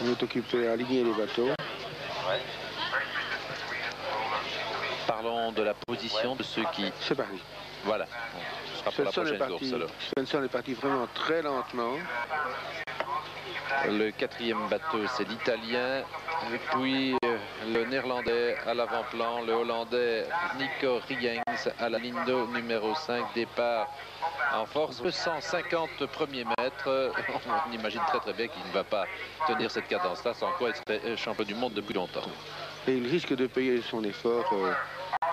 Il est occupé à aligner les bateaux. Parlons de la position de ceux qui... C'est parti. Voilà. Ce sera pour la prochaine course alors. Svensson est parti vraiment très lentement. Le quatrième bateau, c'est l'Italien, puis le Néerlandais à l'avant-plan, le Hollandais Nico Riengs à la ligne d'eau numéro 5, départ en force 250 premiers mètres. On imagine très bien qu'il ne va pas tenir cette cadence-là, sans quoi il serait champion du monde depuis longtemps. Et il risque de payer son effort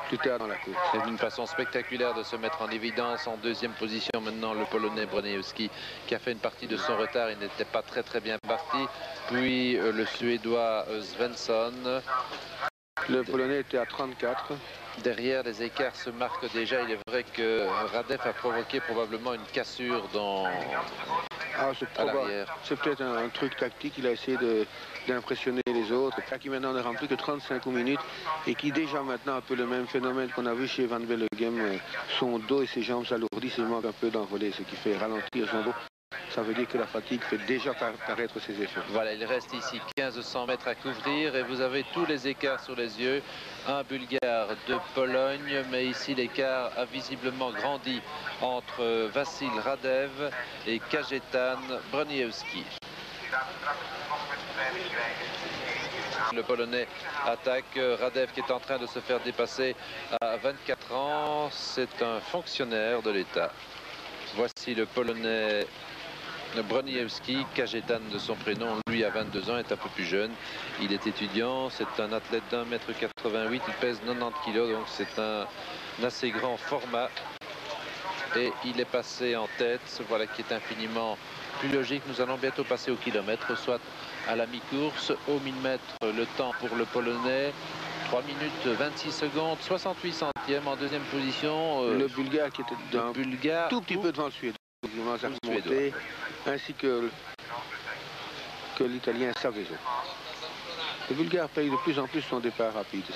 plus tard dans la course. C'est une façon spectaculaire de se mettre en évidence. En deuxième position maintenant le Polonais Broniewski qui a fait une partie de son retard. Il n'était pas très bien parti. Puis le Suédois Svensson. Le Polonais était à 34. Derrière, les écarts se marquent déjà. Il est vrai que Radev a provoqué probablement une cassure à l'arrière. C'est peut-être un truc tactique. Il a essayé d'impressionner les autres. Qui maintenant ne rend plus que 35 minutes et qui déjà maintenant un peu le même phénomène qu'on a vu chez Van Bellegem. Son dos et ses jambes s'alourdissent. Il manque un peu d'envolée, ce qui fait ralentir son dos. Ça veut dire que la fatigue fait déjà paraître ses effets. Voilà, il reste ici 1500 mètres à couvrir et vous avez tous les écarts sur les yeux. Un Bulgare de Pologne, mais ici l'écart a visiblement grandi entre Vassil Radev et Kajetan Broniewski. Le Polonais attaque. Radev qui est en train de se faire dépasser à 24 ans. C'est un fonctionnaire de l'État. Voici le Polonais Broniewski, Kajetan de son prénom, lui à 22 ans, est un peu plus jeune. Il est étudiant, c'est un athlète d'1,88 m, il pèse 90 kg, donc c'est un assez grand format. Et il est passé en tête, voilà qui est infiniment plus logique. Nous allons bientôt passer au kilomètre, soit à la mi-course. Au 1000 mètres, le temps pour le Polonais. 3 minutes 26 secondes, 68 centièmes en deuxième position. Le Bulgare qui était tout petit peu devant le Suédois. Ainsi que l'Italien Saveso. Le Bulgare paye de plus en plus son départ rapide.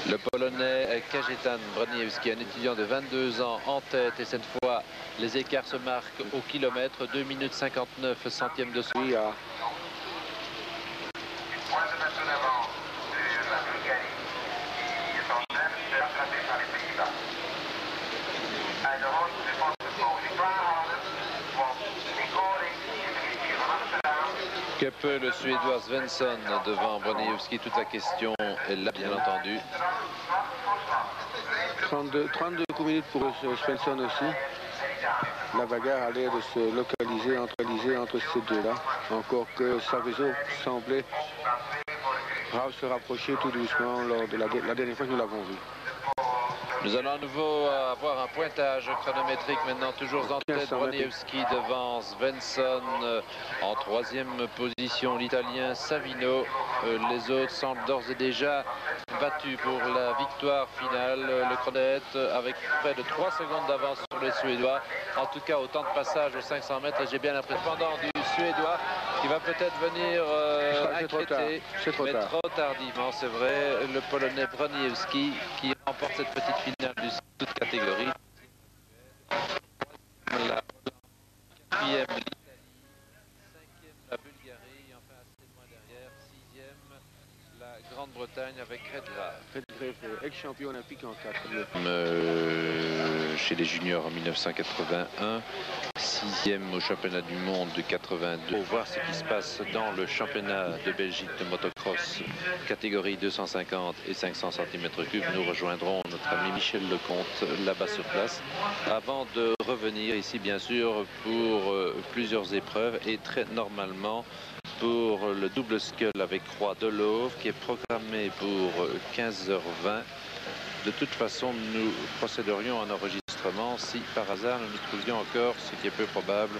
Le Polonais Kajetan Broniewski, un étudiant de 22 ans en tête, et cette fois les écarts se marquent au kilomètre, 2 minutes 59 centièmes de seconde. Que peut le Suédois Svensson devant Broniewski? Toute la question est là, bien entendu. 32 minutes pour Svensson aussi. La bagarre a l'air de se localiser entre ces deux-là. Encore que Saveso semblait se rapprocher tout doucement lors de la dernière fois que nous l'avons vu. Nous allons à nouveau avoir un pointage chronométrique maintenant, toujours en tête Broniewski devant Svensson en troisième position, l'Italien Savino. Les autres semblent d'ores et déjà battus pour la victoire finale. Le chronomètre avec près de 3 secondes d'avance sur les Suédois. En tout cas, au temps de passage aux 500 mètres, j'ai bien l'impression du Suédois qui va peut-être venir inquiéter, mais trop tardivement, c'est vrai. Le Polonais Broniewski qui remporte cette petite finale de toute catégorie. La quatrième, l'Italie, cinquième, la Bulgarie, enfin assez loin derrière, sixième, la Grande-Bretagne avec Redgrave. Redgrave, ex-champion olympique en 4. Chez les juniors en 1981, sixième au championnat du monde de 82. Pour voir ce qui se passe dans le championnat de Belgique de motocross, catégorie 250 et 500 cm3, nous rejoindrons notre ami Michel Lecomte là-bas sur place, avant de revenir ici bien sûr pour plusieurs épreuves et très normalement pour le double scull avec croix de l'Auve qui est programmé pour 15h20. De toute façon, nous procéderions à un enregistrement si par hasard nous nous trouvions encore, ce qui est peu probable,